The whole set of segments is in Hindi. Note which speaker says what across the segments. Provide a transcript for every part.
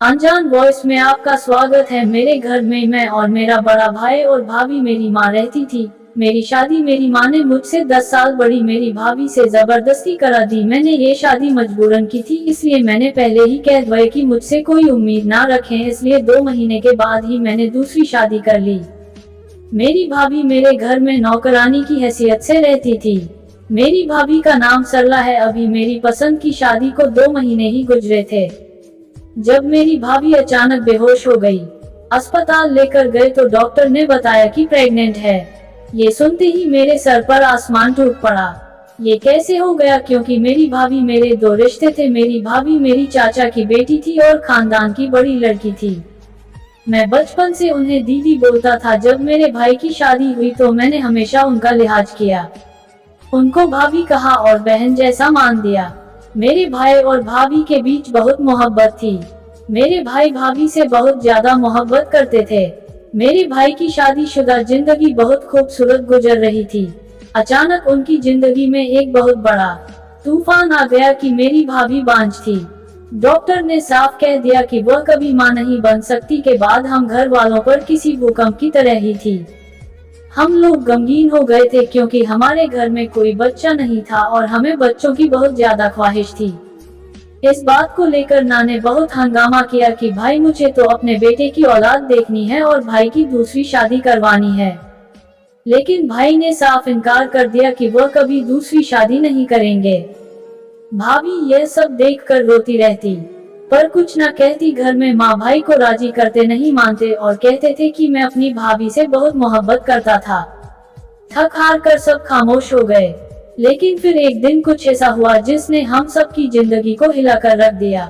Speaker 1: अनजान वॉइस में आपका स्वागत है। मेरे घर में मैं और मेरा बड़ा भाई और भाभी मेरी माँ रहती थी। मेरी शादी मेरी माँ ने मुझसे 10 साल बड़ी मेरी भाभी से जबरदस्ती करा दी। मैंने ये शादी मजबूरन की थी, इसलिए मैंने पहले ही कह दिया कि मुझसे कोई उम्मीद ना रखें। इसलिए 2 महीने के बाद ही मैंने दूसरी शादी कर ली। मेरी भाभी मेरे घर में नौकरानी की हैसियत से रहती थी। मेरी भाभी का नाम सरला है। अभी मेरी पसंद की शादी को 2 महीने ही गुजरे थे जब मेरी भाभी अचानक बेहोश हो गई। अस्पताल लेकर गए तो डॉक्टर ने बताया कि प्रेग्नेंट है। ये सुनते ही मेरे सर पर आसमान टूट पड़ा। ये कैसे हो गया, क्योंकि मेरी भाभी मेरे 2 रिश्ते थे। मेरी भाभी मेरी चाचा की बेटी थी और खानदान की बड़ी लड़की थी। मैं बचपन से उन्हें दीदी बोलता था। जब मेरे भाई की शादी हुई तो मैंने हमेशा उनका लिहाज किया, उनको भाभी कहा और बहन जैसा मान दिया। मेरे भाई और भाभी के बीच बहुत मोहब्बत थी। मेरे भाई भाभी से बहुत ज्यादा मोहब्बत करते थे। मेरे भाई की शादीशुदा जिंदगी बहुत खूबसूरत गुजर रही थी। अचानक उनकी जिंदगी में एक बहुत बड़ा तूफान आ गया कि मेरी भाभी बांझ थी। डॉक्टर ने साफ कह दिया कि वह कभी मां नहीं बन सकती। के बाद हम घर वालों पर किसी भूकंप की तरह ही थी। हम लोग गमगीन हो गए थे क्योंकि हमारे घर में कोई बच्चा नहीं था और हमें बच्चों की बहुत ज्यादा ख्वाहिश थी। इस बात को लेकर मां ने बहुत हंगामा किया कि भाई मुझे तो अपने बेटे की औलाद देखनी है और भाई की दूसरी शादी करवानी है। लेकिन भाई ने साफ इनकार कर दिया कि वह कभी दूसरी शादी नहीं करेंगे। भाभी यह सब देखकर रोती रहती, पर कुछ न कहती। घर में माँ भाई को राजी करते नहीं मानते और कहते थे कि मैं अपनी भाभी से बहुत मोहब्बत करता था। थक हार कर सब खामोश हो गए। लेकिन फिर एक दिन कुछ ऐसा हुआ जिसने हम सब की जिंदगी को हिलाकर रख दिया।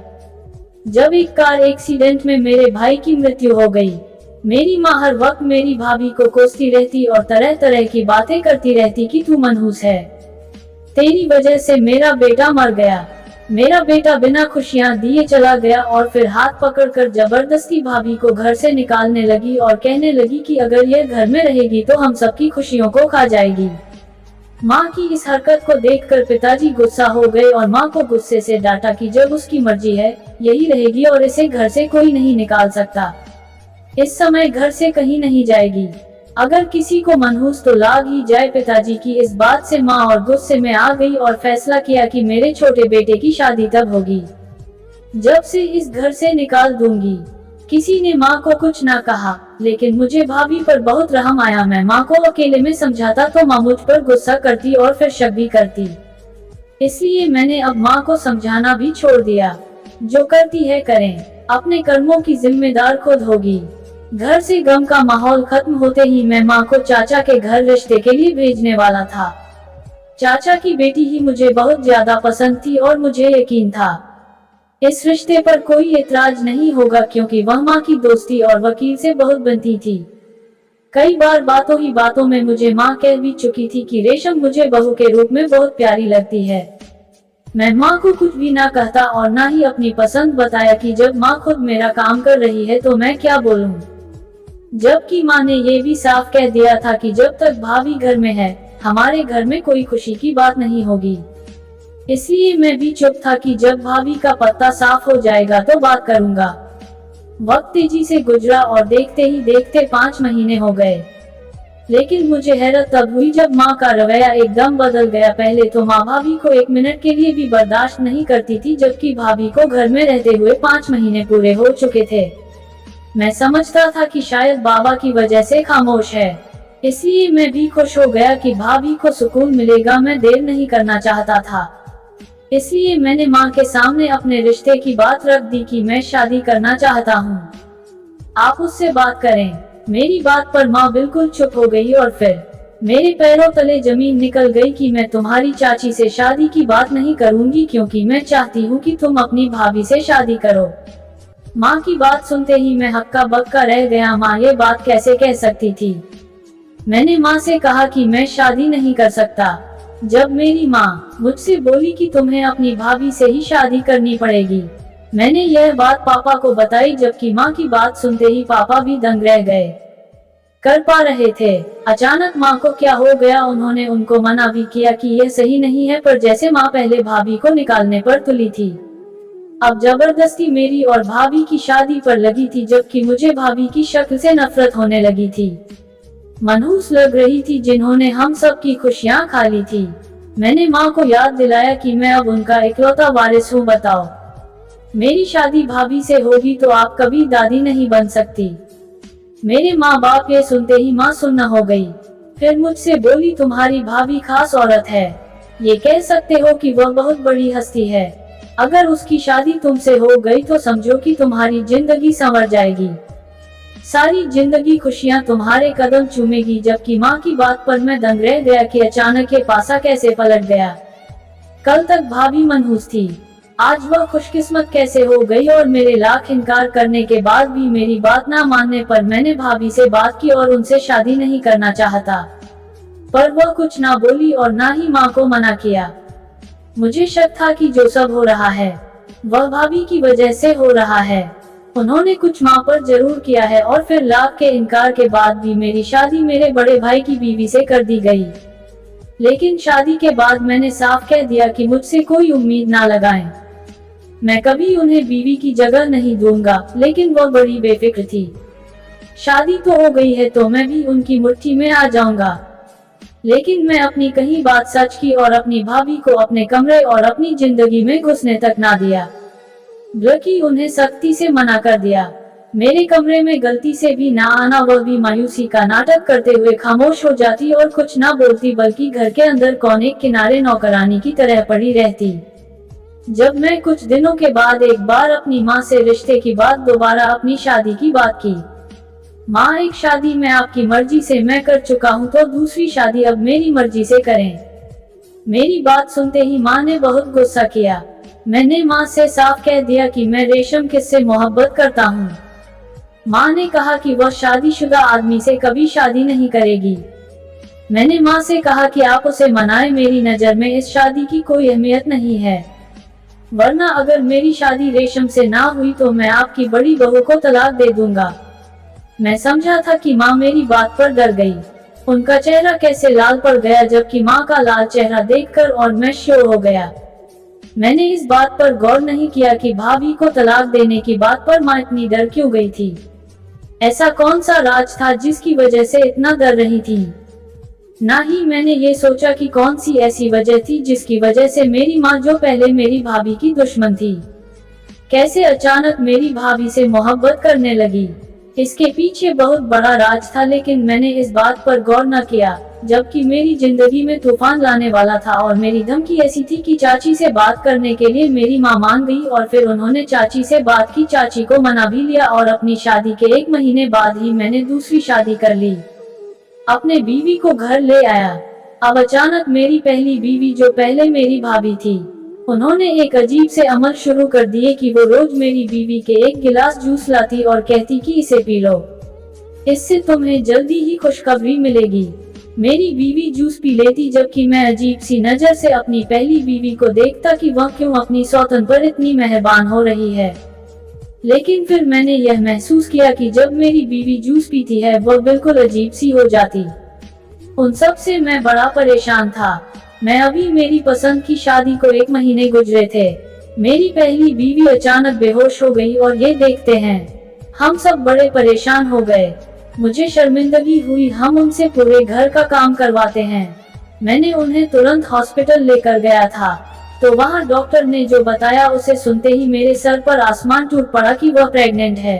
Speaker 1: जब एक कार एक्सीडेंट में मेरे भाई की मृत्यु हो गई। मेरी माँ हर वक्त मेरी भाभी को कोसती रहती और तरह तरह की बातें करती रहती कि तू मनहूस है, तेरी वजह से मेरा बेटा मर गया। मेरा बेटा बिना खुशियां दिए चला गया और फिर हाथ पकड़कर जबरदस्ती भाभी को घर से निकालने लगी और कहने लगी कि अगर यह घर में रहेगी तो हम सबकी खुशियों को खा जाएगी। माँ की इस हरकत को देखकर पिताजी गुस्सा हो गए और माँ को गुस्से से डांटा कि जब उसकी मर्जी है यही रहेगी और इसे घर से कोई नहीं निकाल सकता। इस समय घर से कहीं नहीं जाएगी। अगर किसी को मनहूस तो लाग ही जाए। पिताजी की इस बात से माँ और गुस्से में आ गई और फैसला किया कि मेरे छोटे बेटे की शादी तब होगी जब से इस घर से निकाल दूंगी। किसी ने माँ को कुछ ना कहा, लेकिन मुझे भाभी पर बहुत रहम आया। मैं माँ को अकेले में समझाता तो माँ मुझ पर गुस्सा करती और फिर शक भी करती। इसलिए मैंने अब माँ को समझाना भी छोड़ दिया। जो करती है करें, अपने कर्मों की जिम्मेदार खुद होगी। घर से गम का माहौल खत्म होते ही मैं माँ को चाचा के घर रिश्ते के लिए भेजने वाला था। चाचा की बेटी ही मुझे बहुत ज्यादा पसंद थी और मुझे यकीन था इस रिश्ते पर कोई एतराज नहीं होगा, क्योंकि वह माँ की दोस्ती और वकील से बहुत बनती थी। कई बार बातों ही बातों में मुझे माँ कह भी चुकी थी कि रेशम मुझे बहू के रूप में बहुत प्यारी लगती है। मैं माँ को कुछ भी ना कहता और ना ही अपनी पसंद बताया कि जब माँ खुद मेरा काम कर रही है तो मैं क्या बोलूं। जबकि माँ ने ये भी साफ कह दिया था कि जब तक भाभी घर में है हमारे घर में कोई खुशी की बात नहीं होगी। इसलिए मैं भी चुप था कि जब भाभी का पत्ता साफ हो जाएगा तो बात करूंगा। वक्त तेजी से गुजरा और देखते ही देखते 5 महीने हो गए। लेकिन मुझे हैरत तब हुई जब माँ का रवैया एकदम बदल गया। पहले तो माँ भाभी को 1 मिनट के लिए भी बर्दाश्त नहीं करती थी, जबकि भाभी को घर में रहते हुए 5 महीने पूरे हो चुके थे। मैं समझता था कि शायद बाबा की वजह से खामोश है, इसलिए मैं भी खुश हो गया कि भाभी को सुकून मिलेगा। मैं देर नहीं करना चाहता था, इसलिए मैंने माँ के सामने अपने रिश्ते की बात रख दी कि मैं शादी करना चाहता हूँ, आप उससे बात करें। मेरी बात पर माँ बिल्कुल चुप हो गई और फिर मेरे पैरों तले जमीन निकल गई कि मैं तुम्हारी चाची से शादी की बात नहीं करूँगी, क्योंकि मैं चाहती हूँ कि तुम अपनी भाभी से शादी करो। माँ की बात सुनते ही मैं हक्का बक्का रह गया। माँ ये बात कैसे कह सकती थी। मैंने माँ से कहा कि मैं शादी नहीं कर सकता। जब मेरी माँ मुझसे बोली कि तुम्हें अपनी भाभी से ही शादी करनी पड़ेगी, मैंने यह बात पापा को बताई, जबकि माँ की बात सुनते ही पापा भी दंग रह गए, कर पा रहे थे। अचानक माँ को क्या हो गया। उन्होंने उनको मना भी किया कि यह सही नहीं है, पर जैसे माँ पहले भाभी को निकालने पर तुली थी अब जबरदस्ती मेरी और भाभी की शादी पर लगी थी, जबकि मुझे भाभी की शक्ल से नफरत होने लगी थी। मनहूस लग रही थी जिन्होंने हम सब की खुशियां खा ली थी। मैंने माँ को याद दिलाया कि मैं अब उनका इकलौता वारिस हूँ। बताओ, मेरी शादी भाभी से होगी तो आप कभी दादी नहीं बन सकती। मेरे माँ बाप ये सुनते ही माँ सुन्न हो गई। फिर मुझसे बोली, तुम्हारी भाभी खास औरत है, ये कह सकते हो कि वह बहुत बड़ी हस्ती है। अगर उसकी शादी तुमसे हो गई तो समझो कि तुम्हारी जिंदगी संवर जाएगी, सारी जिंदगी खुशियां तुम्हारे कदम चूमेगी। जबकि माँ की बात पर मैं दंग रह गया कि अचानक ये पासा कैसे पलट गया। कल तक भाभी मनहूस थी, आज वह खुशकिस्मत कैसे हो गई। और मेरे लाख इनकार करने के बाद भी मेरी बात ना मानने पर मैंने भाभी से बात की और उनसे शादी नहीं करना चाहता, पर वह कुछ ना बोली और ना ही माँ को मना किया। मुझे शक था कि जो सब हो रहा है वह भाभी की वजह से हो रहा है। उन्होंने कुछ माँ पर जरूर किया है और फिर लाख के इनकार के बाद भी मेरी शादी मेरे बड़े भाई की बीवी से कर दी गई। लेकिन शादी के बाद मैंने साफ कह दिया कि मुझसे कोई उम्मीद ना लगाएं। मैं कभी उन्हें बीवी की जगह नहीं दूंगा। लेकिन वह बड़ी बेफिक्र थी। शादी तो हो गई है तो मैं भी उनकी मुट्ठी में आ जाऊंगा। लेकिन मैं अपनी कही बात सच की और अपनी भाभी को अपने कमरे और अपनी जिंदगी में घुसने तक ना दिया, बल्कि उन्हें सख्ती से मना कर दिया। मेरे कमरे में गलती से भी ना आना। वह भी मायूसी का नाटक करते हुए खामोश हो जाती और कुछ ना बोलती, बल्कि घर के अंदर कोने किनारे नौकरानी की तरह पड़ी रहती। जब मैं कुछ दिनों के बाद एक बार अपनी माँ से रिश्ते की बात, दोबारा अपनी शादी की बात की, माँ एक शादी मैं आपकी मर्जी से मैं कर चुका हूँ तो दूसरी शादी अब मेरी मर्जी से करें। मेरी बात सुनते ही माँ ने बहुत गुस्सा किया। मैंने माँ से साफ कह दिया कि मैं रेशम किससे मोहब्बत करता हूँ। माँ ने कहा कि वह शादीशुदा आदमी से कभी शादी नहीं करेगी। मैंने माँ से कहा कि आप उसे मनाएं, मेरी नजर में इस शादी की कोई अहमियत नहीं है, वरना अगर मेरी शादी रेशम से ना हुई तो मैं आपकी बड़ी बहू को तलाक दे दूंगा। मैं समझा था कि माँ मेरी बात पर डर गई। उनका चेहरा कैसे लाल पड़ गया, जबकि माँ का लाल चेहरा देखकर और मैं श्योर हो गया। मैंने इस बात पर गौर नहीं किया कि भाभी को तलाक देने की बात पर माँ इतनी डर क्यों गई थी। ऐसा कौन सा राज था जिसकी वजह से इतना डर रही थी। ना ही मैंने ये सोचा कि कौन सी ऐसी वजह थी जिसकी वजह से मेरी माँ, जो पहले मेरी भाभी की दुश्मन थी, कैसे अचानक मेरी भाभी से मोहब्बत करने लगी। इसके पीछे बहुत बड़ा राज था, लेकिन मैंने इस बात पर गौर न किया, जबकि मेरी जिंदगी में तूफान लाने वाला था। और मेरी धमकी ऐसी थी कि चाची से बात करने के लिए मेरी माँ मान गई और फिर उन्होंने चाची से बात की, चाची को मना भी लिया और अपनी शादी के 1 महीने बाद ही मैंने दूसरी शादी कर ली, अपने बीवी को घर ले आया। अब अचानक मेरी पहली बीवी, जो पहले मेरी भाभी थी, उन्होंने एक अजीब से अमल शुरू कर दिए कि वो रोज मेरी बीवी के 1 गिलास जूस लाती और कहती कि इसे पी लो, इससे तुम्हें जल्दी ही खुशखबरी मिलेगी। मेरी बीवी जूस पी लेती, जबकि मैं अजीब सी नजर से अपनी पहली बीवी को देखता कि वह क्यों अपनी सौतन पर इतनी मेहरबान हो रही है। लेकिन फिर मैंने यह महसूस किया कि जब मेरी बीवी जूस पीती है वह बिल्कुल अजीब सी हो जाती। उन सब से मैं बड़ा परेशान था। मैं अभी मेरी पसंद की शादी को 1 महीने गुजरे थे। मेरी पहली बीवी अचानक बेहोश हो गई और ये देखते हैं हम सब बड़े परेशान हो गए। मुझे शर्मिंदगी हुई। हम उनसे पूरे घर का काम करवाते हैं। मैंने उन्हें तुरंत हॉस्पिटल लेकर गया था, तो वहाँ डॉक्टर ने जो बताया उसे सुनते ही मेरे सर पर आसमान टूट पड़ा कि वह प्रेग्नेंट है।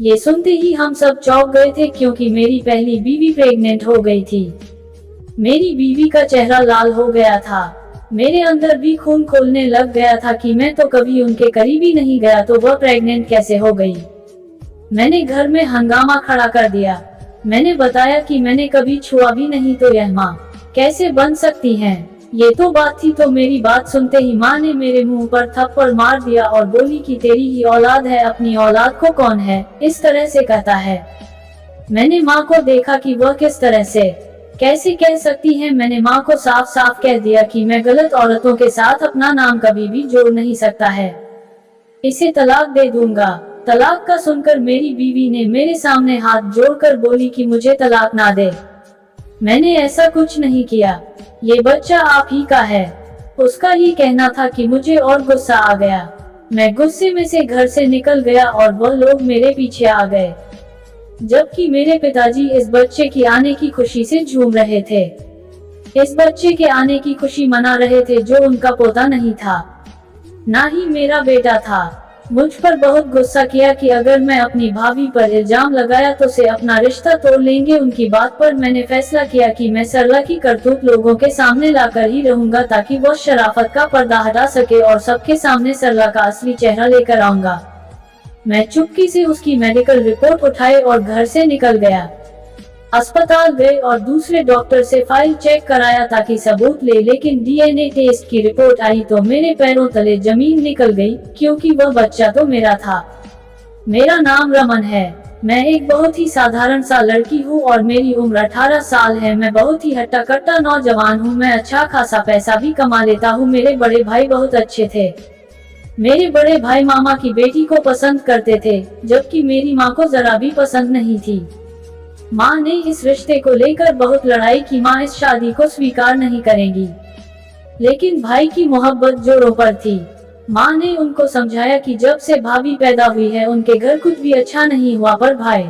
Speaker 1: ये सुनते ही हम सब चौंक गए थे, क्योंकि मेरी पहली बीवी प्रेग्नेंट हो गई थी। मेरी बीवी का चेहरा लाल हो गया था। मेरे अंदर भी खून खोलने लग गया था कि मैं तो कभी उनके करीब ही नहीं गया, तो वह प्रेग्नेंट कैसे हो गई। मैंने घर में हंगामा खड़ा कर दिया। मैंने बताया कि मैंने कभी छुआ भी नहीं, तो यह माँ कैसे बन सकती हैं। ये तो बात थी। तो मेरी बात सुनते ही माँ ने मेरे मुंह पर थप्पड़ मार दिया और बोली कि तेरी ही औलाद है, अपनी औलाद को कौन है इस तरह से कहता है। मैंने माँ को देखा कि वह किस तरह से कैसे कह सकती है। मैंने माँ को साफ साफ कह दिया कि मैं गलत औरतों के साथ अपना नाम कभी भी जोड़ नहीं सकता है, इसे तलाक दे दूंगा। तलाक का सुनकर मेरी बीवी ने मेरे सामने हाथ जोड़कर बोली कि मुझे तलाक ना दे। मैंने ऐसा कुछ नहीं किया, ये बच्चा आप ही का है। उसका ही कहना था कि मुझे और गुस्सा आ गया। मैं गुस्से में से घर से निकल गया और वह लोग मेरे पीछे आ गए, जबकि मेरे पिताजी इस बच्चे की आने की खुशी से झूम रहे थे। इस बच्चे के आने की खुशी मना रहे थे जो उनका पोता नहीं था, ना ही मेरा बेटा था। मुझ पर बहुत गुस्सा किया कि अगर मैं अपनी भाभी पर इल्जाम लगाया तो से अपना रिश्ता तोड़ लेंगे। उनकी बात पर मैंने फैसला किया कि मैं सरला की करतूत लोगों के सामने लाकर ही रहूंगा, ताकि वह शराफत का पर्दा हटा सके और सबके सामने सरला का असली चेहरा लेकर आऊंगा। मैं चुपके से उसकी मेडिकल रिपोर्ट उठाए और घर से निकल गया। अस्पताल गए और दूसरे डॉक्टर से फाइल चेक कराया ताकि सबूत ले, लेकिन डीएनए टेस्ट की रिपोर्ट आई तो मेरे पैरों तले जमीन निकल गई, क्योंकि वह बच्चा तो मेरा था। मेरा नाम रमन है। मैं एक बहुत ही साधारण सा लड़की हूँ और मेरी उम्र 18 साल है। मैं बहुत ही हट्टा कट्टा नौजवान हूँ। मैं अच्छा खासा पैसा भी कमा लेता हूँ। मेरे बड़े भाई बहुत अच्छे थे। मेरे बड़े भाई मामा की बेटी को पसंद करते थे, जबकि मेरी माँ को जरा भी पसंद नहीं थी। माँ ने इस रिश्ते को लेकर बहुत लड़ाई की। माँ इस शादी को स्वीकार नहीं करेंगी, लेकिन भाई की मोहब्बत जोरों पर थी। माँ ने उनको समझाया कि जब से भाभी पैदा हुई है उनके घर कुछ भी अच्छा नहीं हुआ, पर भाई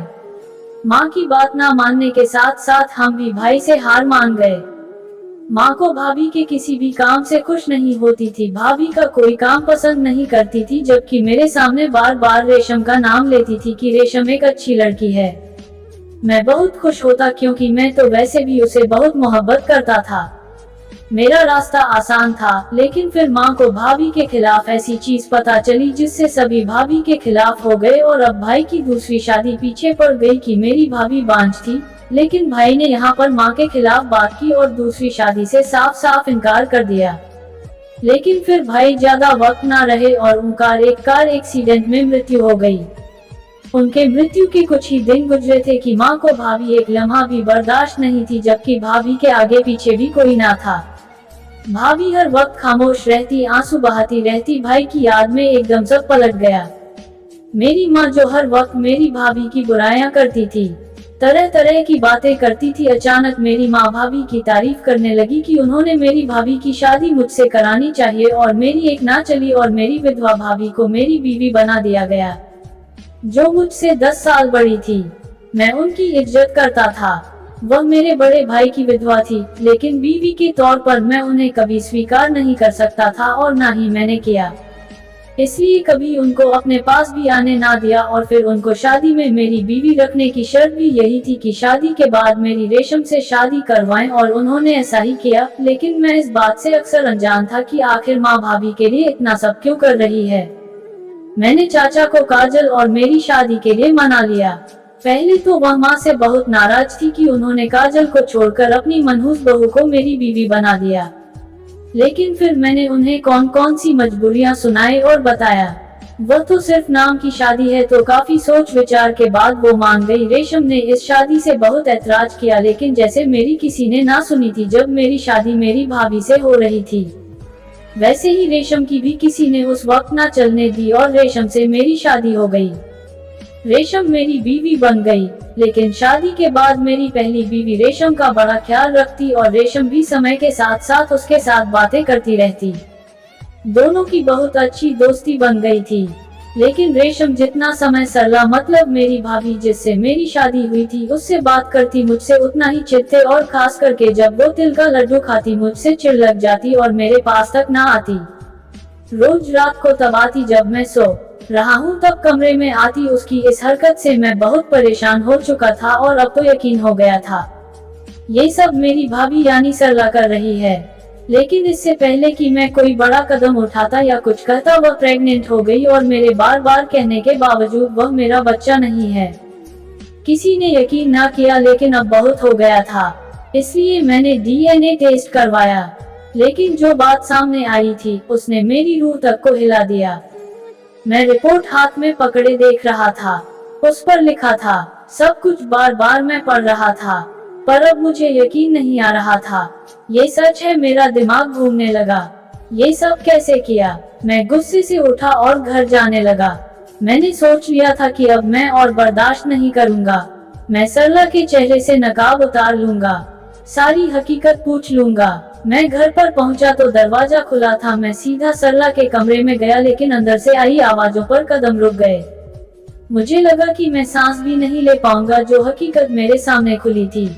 Speaker 1: माँ की बात ना मानने के साथ साथ हम भी भाई से हार मान गए। माँ को भाभी के किसी भी काम से खुश नहीं होती थी। भाभी का कोई काम पसंद नहीं करती थी, जबकि मेरे सामने बार बार रेशम का नाम लेती थी कि रेशम एक अच्छी लड़की है। मैं बहुत खुश होता, क्योंकि मैं तो वैसे भी उसे बहुत मोहब्बत करता था। मेरा रास्ता आसान था, लेकिन फिर माँ को भाभी के खिलाफ ऐसी चीज पता चली जिससे सभी भाभी के खिलाफ हो गए और अब भाई की दूसरी शादी पीछे पड़ गई कि मेरी भाभी बांझ थी। लेकिन भाई ने यहाँ पर माँ के खिलाफ बात की और दूसरी शादी से साफ साफ इनकार कर दिया। लेकिन फिर भाई ज्यादा वक्त ना रहे और उनका एक कार एक्सीडेंट में मृत्यु हो गई। उनके मृत्यु के कुछ ही दिन गुजरे थे कि माँ को भाभी एक लम्हा भी बर्दाश्त नहीं थी, जबकि भाभी के आगे पीछे भी कोई ना था। भाभी हर वक्त खामोश रहती, आंसू बहाती रहती। भाई की याद में एकदम सब पलट गया। मेरी माँ जो हर वक्त मेरी भाभी की बुराइयां करती थी, तरह तरह की बातें करती थी, अचानक मेरी माँ भाभी की तारीफ करने लगी कि उन्होंने मेरी भाभी की शादी मुझसे करानी चाहिए और मेरी एक ना चली और मेरी विधवा भाभी को मेरी बीवी बना दिया गया, जो मुझसे 10 साल बड़ी थी। मैं उनकी इज्जत करता था। वह मेरे बड़े भाई की विधवा थी, लेकिन बीवी के तौर पर मैं उन्हें कभी स्वीकार नहीं कर सकता था और ना ही मैंने किया। इसलिए कभी उनको अपने पास भी आने ना दिया और फिर उनको शादी में मेरी बीवी रखने की शर्त भी यही थी कि शादी के बाद मेरी रेशम से शादी करवाएं, और उन्होंने ऐसा ही किया। लेकिन मैं इस बात से अक्सर अनजान था कि आखिर माँ भाभी के लिए इतना सब क्यों कर रही है। मैंने चाचा को काजल और मेरी शादी के लिए मना लिया। पहले तो वह माँ से बहुत नाराज थी कि उन्होंने काजल को छोड़कर अपनी मनहूस बहू को मेरी बीवी बना दिया। लेकिन फिर मैंने उन्हें कौन कौन सी मजबूरियां सुनाई और बताया वह तो सिर्फ नाम की शादी है। तो काफी सोच विचार के बाद वो मान गई। रेशम ने इस शादी से बहुत ऐतराज किया, लेकिन जैसे मेरी किसी ने ना सुनी थी जब मेरी शादी मेरी भाभी से हो रही थी, वैसे ही रेशम की भी किसी ने उस वक्त ना चलने दी और रेशम से मेरी शादी हो गई। रेशम मेरी बीवी बन गई, लेकिन शादी के बाद मेरी पहली बीवी रेशम का बड़ा ख्याल रखती और रेशम भी समय के साथ साथ उसके साथ बातें करती रहती। दोनों की बहुत अच्छी दोस्ती बन गई थी। लेकिन रेशम जितना समय सरला मतलब मेरी भाभी जिससे मेरी शादी हुई थी उससे बात करती, मुझसे उतना ही चिढ़ते और खास करके जब वो तिल का लड्डू खाती मुझसे चिढ़ लग जाती और मेरे पास तक ना आती। रोज रात को तब आती जब मैं सो रहा हूँ तब कमरे में आती। उसकी इस हरकत से मैं बहुत परेशान हो चुका था और अब तो यकीन हो गया था ये सब मेरी भाभी यानी सरला कर रही है। लेकिन इससे पहले कि मैं कोई बड़ा कदम उठाता या कुछ कहता वह प्रेग्नेंट हो गई और मेरे बार बार कहने के बावजूद वह मेरा बच्चा नहीं है। किसी ने यकीन ना किया, लेकिन अब बहुत हो गया था, इसलिए मैंने डीएनए टेस्ट करवाया। लेकिन जो बात सामने आई थी उसने मेरी रूह तक को हिला दिया। मैं रिपोर्ट हाथ में पकड़े देख रहा था। उस पर लिखा था सब कुछ। बार बार मैं पढ़ रहा था, पर अब मुझे यकीन नहीं आ रहा था ये सच है। मेरा दिमाग घूमने लगा। ये सब कैसे किया? मैं गुस्से से उठा और घर जाने लगा। मैंने सोच लिया था कि अब मैं और बर्दाश्त नहीं करूंगा। मैं सरला के चेहरे से नकाब उतार लूंगा। सारी हकीकत पूछ लूंगा। मैं घर पर पहुंचा तो दरवाजा खुला था। मैं सीधा सरला के कमरे में गया, लेकिन अंदर से आई आवाजों पर कदम रुक गए। मुझे लगा कि मैं सांस भी नहीं ले पाऊंगा। जो हकीकत मेरे सामने खुली थी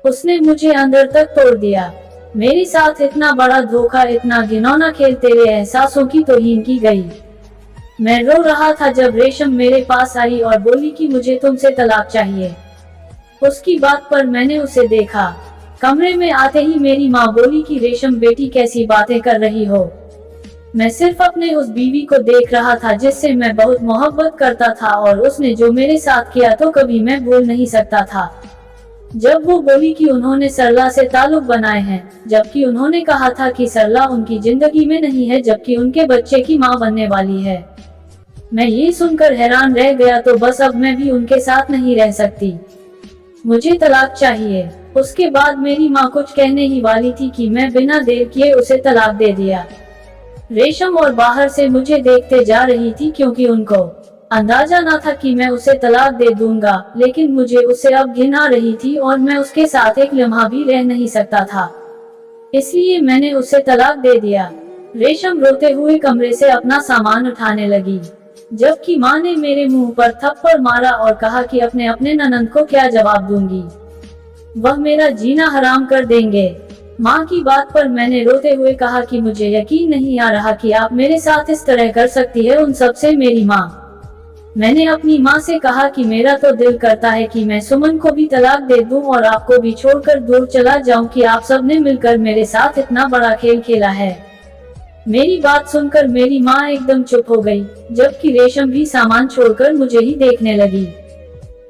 Speaker 1: उसने मुझे अंदर तक तोड़ दिया। मेरे साथ इतना बड़ा धोखा, इतना घिनौना खेल तेरे एहसासों की तौहीन की गई। मैं रो रहा था जब रेशम मेरे पास आई और बोली कि मुझे तुमसे तलाक चाहिए। उसकी बात पर मैंने उसे देखा। कमरे में आते ही मेरी माँ बोली कि रेशम बेटी कैसी बातें कर रही हो। मैं सिर्फ अपने उस बीवी को देख रहा था जिससे मैं बहुत मोहब्बत करता था, और उसने जो मेरे साथ किया तो कभी मैं भूल नहीं सकता था। जब वो बोली कि उन्होंने सरला से ताल्लुक बनाए हैं, जबकि उन्होंने कहा था कि सरला उनकी जिंदगी में नहीं है, जबकि उनके बच्चे की माँ बनने वाली है, मैं ये सुनकर हैरान रह गया। तो बस अब मैं भी उनके साथ नहीं रह सकती, मुझे तलाक चाहिए। उसके बाद मेरी माँ कुछ कहने ही वाली थी कि मैं बिना देर किए उसे तलाक दे दिया। रेशम और बाहर से मुझे देखते जा रही थी, क्योंकि उनको अंदाजा न था कि मैं उसे तलाक दे दूंगा, लेकिन मुझे उससे अब घिन आ रही थी और मैं उसके साथ एक लम्हा भी रह नहीं सकता था। इसलिए मैंने उसे तलाक दे दिया। रेशम रोते हुए कमरे से अपना सामान उठाने लगी, जबकि माँ ने मेरे मुंह पर थप्पड़ मारा और कहा कि अपने ननंद को क्या जवाब दूंगी, वह मेरा जीना हराम कर देंगे। माँ की बात पर मैंने रोते हुए कहा कि मुझे यकीन नहीं आ रहा कि आप मेरे साथ इस तरह कर सकती है। उन सब से मेरी माँ। मैंने अपनी माँ से कहा कि मेरा तो दिल करता है कि मैं सुमन को भी तलाक दे दूं और आपको भी छोड़कर दूर चला जाऊं, कि आप सबने मिलकर मेरे साथ इतना बड़ा खेल खेला है। मेरी बात सुनकर मेरी माँ एकदम चुप हो गई, जबकि रेशम भी सामान छोड़कर मुझे ही देखने लगी।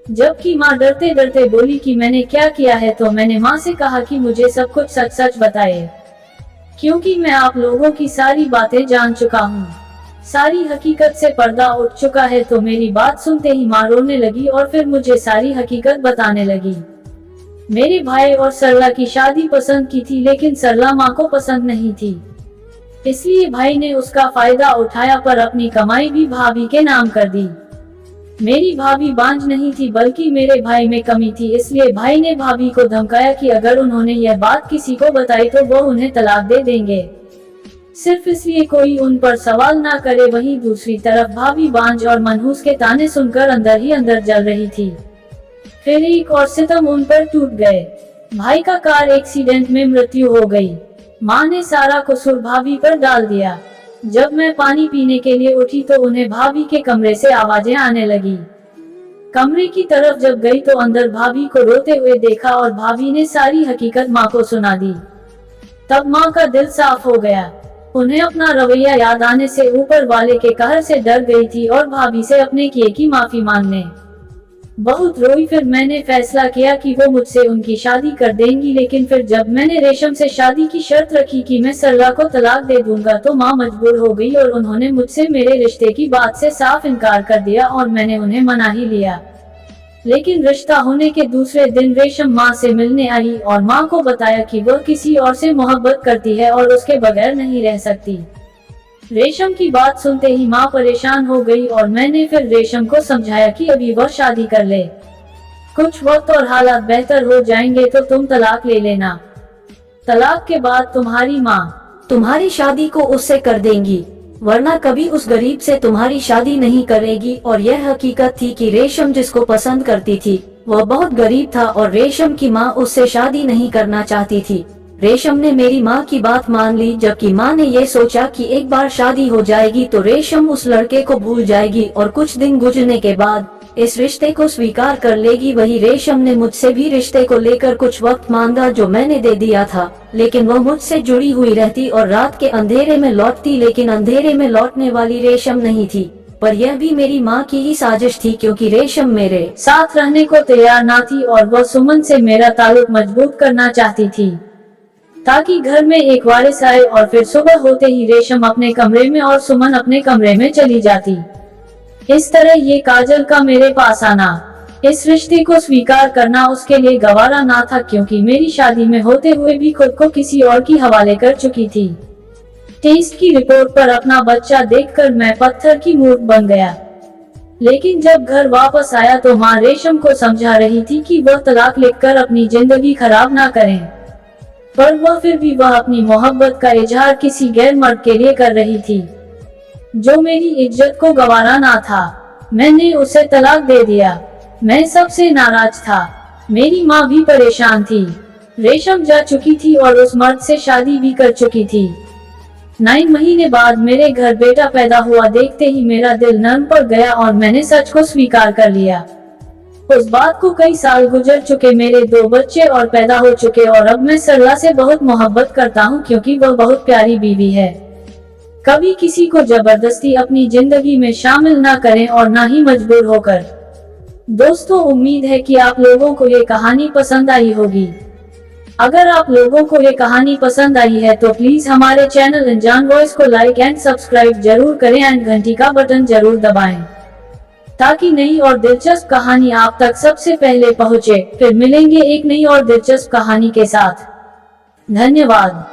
Speaker 1: जबकि माँ डरते डरते बोली कि मैंने क्या किया है, तो मैंने माँ से कहा कि मुझे सब कुछ सच सच बताए, क्योंकि मैं आप लोगों की सारी बातें जान चुका हूँ। सारी हकीकत से पर्दा उठ चुका है। तो मेरी बात सुनते ही माँ रोने लगी और फिर मुझे सारी हकीकत बताने लगी। मेरे भाई और सरला की शादी पसंद की थी, लेकिन सरला माँ को पसंद नहीं थी, इसलिए भाई ने उसका फायदा उठाया, पर अपनी कमाई भी भाभी के नाम कर दी। मेरी भाभी बांझ नहीं थी, बल्कि मेरे भाई में कमी थी, इसलिए भाई ने भाभी को धमकाया कि अगर उन्होंने यह बात किसी को बताई तो वो उन्हें तलाक दे देंगे, सिर्फ इसलिए कोई उन पर सवाल ना करे। वहीं दूसरी तरफ भाभी बांझ और मनहूस के ताने सुनकर अंदर ही अंदर जल रही थी। फिर एक और सितम उन पर टूट गए। भाई का कार एक्सीडेंट में मृत्यु हो गई। माँ ने सारा कसूर भाभी पर डाल दिया। जब मैं पानी पीने के लिए उठी तो उन्हें भाभी के कमरे से आवाजें आने लगी। कमरे की तरफ जब गई तो अंदर भाभी को रोते हुए देखा और भाभी ने सारी हकीकत माँ को सुना दी। तब माँ का दिल साफ हो गया। उन्हें अपना रवैया याद आने से ऊपर वाले के कहर से डर गई थी और भाभी से अपने किए की माफी मांगने बहुत रोई। फिर मैंने फैसला किया कि वो मुझसे उनकी शादी कर देंगी, लेकिन फिर जब मैंने रेशम से शादी की शर्त रखी कि मैं सरला को तलाक दे दूंगा, तो माँ मजबूर हो गई और उन्होंने मुझसे मेरे रिश्ते की बात से साफ इनकार कर दिया और मैंने उन्हें मना ही लिया। लेकिन रिश्ता होने के दूसरे दिन रेशम माँ से मिलने आई और माँ को बताया कि वह किसी और से मोहब्बत करती है और उसके बगैर नहीं रह सकती। रेशम की बात सुनते ही माँ परेशान हो गई और मैंने फिर रेशम को समझाया कि अभी वह शादी कर ले, कुछ वक्त और हालात बेहतर हो जाएंगे तो तुम तलाक ले लेना। तलाक के बाद तुम्हारी माँ
Speaker 2: तुम्हारी शादी को उससे कर देंगी, वरना कभी उस गरीब से तुम्हारी शादी नहीं करेगी। और यह हकीकत थी कि रेशम जिसको पसंद करती थी वह बहुत गरीब था और रेशम की माँ उससे शादी नहीं करना चाहती थी। रेशम ने मेरी माँ की बात मान ली, जबकि माँ ने ये सोचा कि एक बार शादी हो जाएगी तो रेशम उस लड़के को भूल जाएगी और कुछ दिन गुजरने के बाद इस रिश्ते को स्वीकार कर लेगी। वही रेशम ने मुझसे भी रिश्ते को लेकर कुछ वक्त मांगा, जो मैंने दे दिया था, लेकिन वह मुझसे जुड़ी हुई रहती और रात के अंधेरे में लौटती। लेकिन अंधेरे में लौटने वाली रेशम नहीं थी, पर यह भी मेरी माँ की ही साजिश थी, क्योंकि रेशम मेरे
Speaker 1: साथ रहने को तैयार ना थी और वह सुमन से मेरा ताल्लुक मजबूत करना चाहती थी, ताकि घर में एक वारिस आए। और फिर सुबह होते ही रेशम अपने कमरे में और सुमन अपने कमरे में चली जाती। इस तरह ये काजल का मेरे पास आना, इस रिश्ते को स्वीकार करना उसके लिए गवारा ना था, क्योंकि मेरी शादी में होते हुए भी खुद को किसी और की हवाले कर चुकी थी। टेस्ट की रिपोर्ट पर अपना बच्चा देखकर मैं पत्थर की मूर्ख बन गया। लेकिन जब घर वापस आया तो माँ रेशम को समझा रही थी कि वह तलाक लिखकर अपनी जिंदगी खराब ना करें, पर वह फिर भी वह अपनी मोहब्बत का इजहार किसी गैर मर्द के लिए कर रही थी, जो मेरी इज्जत को गंवारा ना था। मैंने उसे तलाक दे दिया। मैं सबसे नाराज था। मेरी माँ भी परेशान थी। रेशम जा चुकी थी और उस मर्द से शादी भी कर चुकी थी। 9 महीने बाद मेरे घर बेटा पैदा हुआ। देखते ही मेरा दिल नर्म पड़ गया और मैंने सच को स्वीकार कर लिया। उस बात को कई साल गुजर चुके, मेरे 2 बच्चे और पैदा हो चुके और अब मैं सरला से बहुत मोहब्बत करता हूँ क्योंकि वह बहुत प्यारी बीवी है। कभी किसी को जबरदस्ती अपनी जिंदगी में शामिल ना करें और ना ही मजबूर होकर। दोस्तों, उम्मीद है कि आप लोगों को ये कहानी पसंद आई होगी। अगर आप लोगों को ये कहानी पसंद आई है तो प्लीज हमारे चैनल अनजान वॉइस को लाइक एंड सब्सक्राइब जरूर करें एंड घंटी का बटन जरूर दबाएं, ताकि नई और दिलचस्प कहानी आप तक सबसे पहले पहुंचे। फिर मिलेंगे एक नई और दिलचस्प कहानी के साथ। धन्यवाद।